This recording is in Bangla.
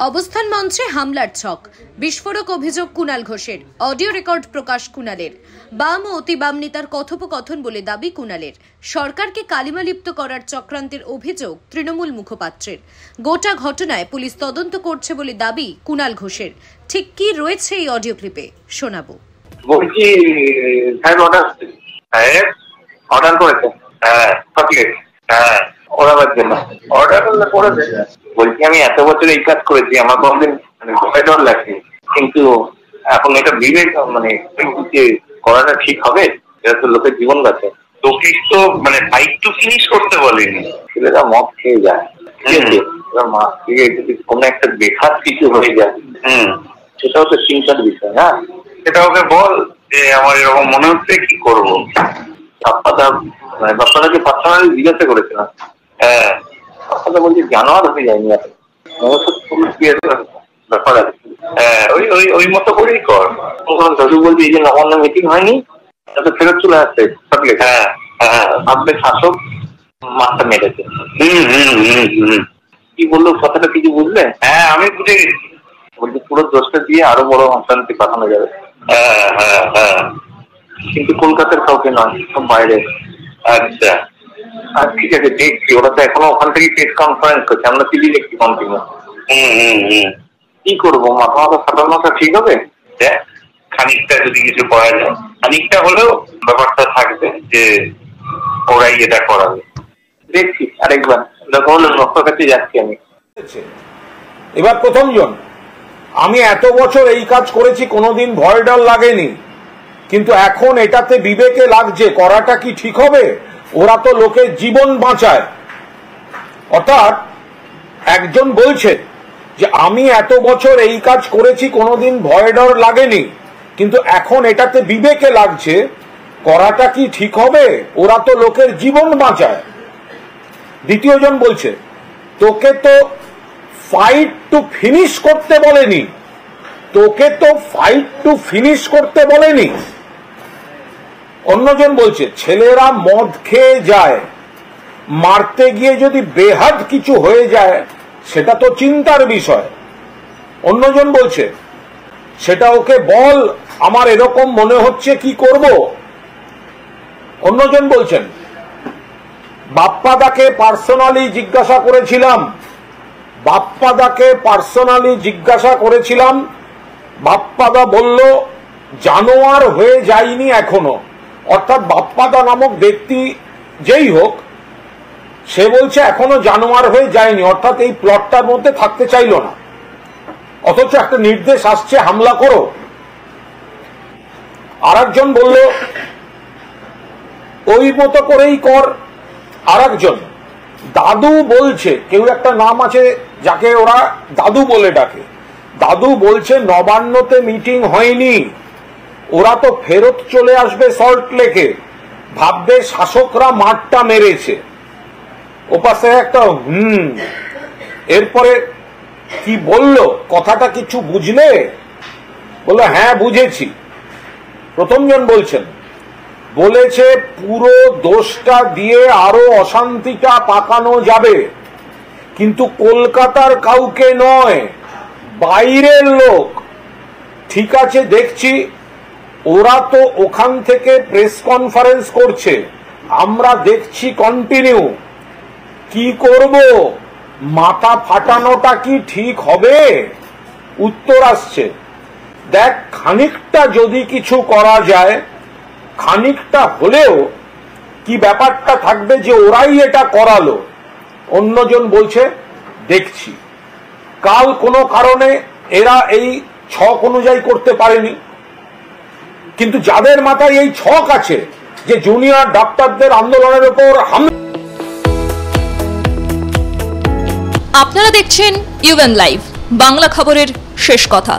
অবস্থান মঞ্চে হামলার ছক, বিস্ফোরক অভিযোগ কুণাল ঘোষের। অডিও রেকর্ড প্রকাশ কুণালের। বাম ও অতি বাম নেতার কথোপকথন বলে দাবি কুণালের। সরকারকে কালিমালিপ্ত করার চক্রান্তের অভিযোগ তৃণমূল মুখপাত্রের। গোটা ঘটনায় পুলিশ তদন্ত করছে বলে দাবি কুণাল ঘোষের। ঠিক কি রয়েছে এই অডিও ক্লিপে শোনাবো। বলছি অর্ডার করেছে, ওড়াবার জন্য অর্ডার করলে করে দেয়। বলছি আমি এত বছর এই কাজ করেছি, আমার কোনদিন ভয় ডর লাগছে, কিন্তু এখন এটা বিবেক করাটা ঠিক হবে? এটা তো লোকের জীবন গেছে। তোকে তো ফাইট টু ফিনিশ করতে বলেনি, ছেলেরা মদ খেয়ে যায়, ঠিক আছে, মাছ খেয়ে যদি কোনো একটা বেখাত কিছু হয়ে যায়, সেটাও তো চিন্তার বিষয়। হ্যাঁ, সেটা ওকে বল যে আমার এরকম মনে হচ্ছে, কি করবো। বাপ্পাদাকে পার্সোনালি জিজ্ঞাসা করেছিলাম। হ্যাঁ, বাপ্পাদা বলছে জানোয়ার হয়ে যায়নি, ব্যাপার আছে। হ্যাঁ, ওই মতো করেই কর। দাদু বলছে এই যে নবান্ন মিটিং হয়নি, তাতে ফেরত চলে আসছে। হ্যাঁ হ্যাঁ, ভাববে শাসক মাথা মেরেছে। কি বললো কথাটা কিছু বুঝলে? হ্যাঁ, আমি বুঝে গেছি। বলছি পুরো দোষটা দিয়ে আরো বড় অশান্তি পাঠানো যাবে। হ্যাঁ হ্যাঁ হ্যাঁ, কিন্তু কলকাতার কাউকে নয়, সব বাইরে। আচ্ছা, আর ঠিক আছে, দেখছি। ওরা তো এখনো ওখান থেকে প্রেস কনফারেন্স করছে, আমরা টিভি দেখছি কন্টিনিউ। কি করবো, মাথা ফাটানোটা ঠিক হবে? খানিকটা যদি কিছু করা যায়, খানিকটা হলেও ব্যাপারটা থাকবে যে ওরাই এটা করাবে। দেখছি আরেকবার, দেখা হলে রক্তের কাছে যাচ্ছি আমি। এবার প্রথমজন, আমি এত বছর এই কাজ করেছি, কোনোদিন ভয় ডর লাগেনি, কিন্তু এখন এটাতে বিবেকে লাগছে, করাটা কি ঠিক হবে? ওরা তো লোকের জীবন বাঁচায়। অর্থাৎ একজন বলছে যে আমি এত বছর এই কাজ করেছি, কোনোদিন ভয় ডর লাগেনি, কিন্তু এখন এটাতে বিবেকে লাগছে, করাটা কি ঠিক হবে? ওরা তো লোকের জীবন বাঁচায়। দ্বিতীয়জন বলছে তোকে তো ফাইট টু ফিনিশ করতে বলেনি, তোকে তো ফাইট টু ফিনিশ করতে বলেনি। অন্যজন বলছে ছেলেরা মদ খেয়ে যায়, মারতে গিয়ে যদি বেহাদ কিছু হয়ে যায় সেটা তো চিন্তার বিষয়। অন্যজন বলছে সেটা ওকে বল, আমার এরকম মনে হচ্ছে, কি করব। অন্যজন বলছেন বাপ্পাদাকে পার্সোনালি জিজ্ঞাসা করেছিলাম, বাপ্পাদা বলল জানোয়ার হয়ে যায়নি এখনো। অর্থাৎ বাপ্পাদা নামক ব্যক্তি যেই হোক, সে বলছে এখনো জানোয়ার হয়ে যায়নি, অর্থাৎ এই প্লটটার মধ্যে থাকতে চাইল না। অথচ একটা নির্দেশ আসছে হামলা করো। আরেকজন বলল ওই মতো করেই কর। আরেকজন দাদু বলছে, কেউ একটা নাম আছে যাকে ওরা দাদু বলে ডাকে, দাদু বলছে নবান্নতে মিটিং হয়নি, ওরা তো ফেরত চলে আসবে সল্ট লেকে, ভাববে শাসকরা মাঠটা মেরেছে। ওপাশে একটা এরপরে কি বলল, কথাটা কিছু বুঝলে? বললো হ্যাঁ বুঝেছি। প্রথমজন বলছেন, বলেছে পুরো দোষটা দিয়ে আরো অশান্তিটা পাকানো যাবে, কিন্তু কলকাতার কাউকে নয়, বাইরের লোক। ঠিক আছে, দেখছি। ওরা তো ওখান থেকে প্রেস কনফারেন্স করছে, আমরা দেখছি কন্টিনিউ। কি করব, মাথা ফাটানোটা কি ঠিক হবে? উত্তর আসছে, দেখ খানিকটা যদি কিছু করা যায়, খানিকটা হলেও কি ব্যাপারটা থাকবে যে ওরাই এটা করালো। অন্যজন বলছে দেখছি। কাল কোনো কারণে এরা এই ছক অনুযায়ী করতে পারেনি, কিন্তু যাদের মাথায় এই ছক আছে যে জুনিয়র ডাক্তারদের আন্দোলনের উপর হামলা। আপনারা দেখছেন ইউএন লাইভ, বাংলা খবরের শেষ কথা।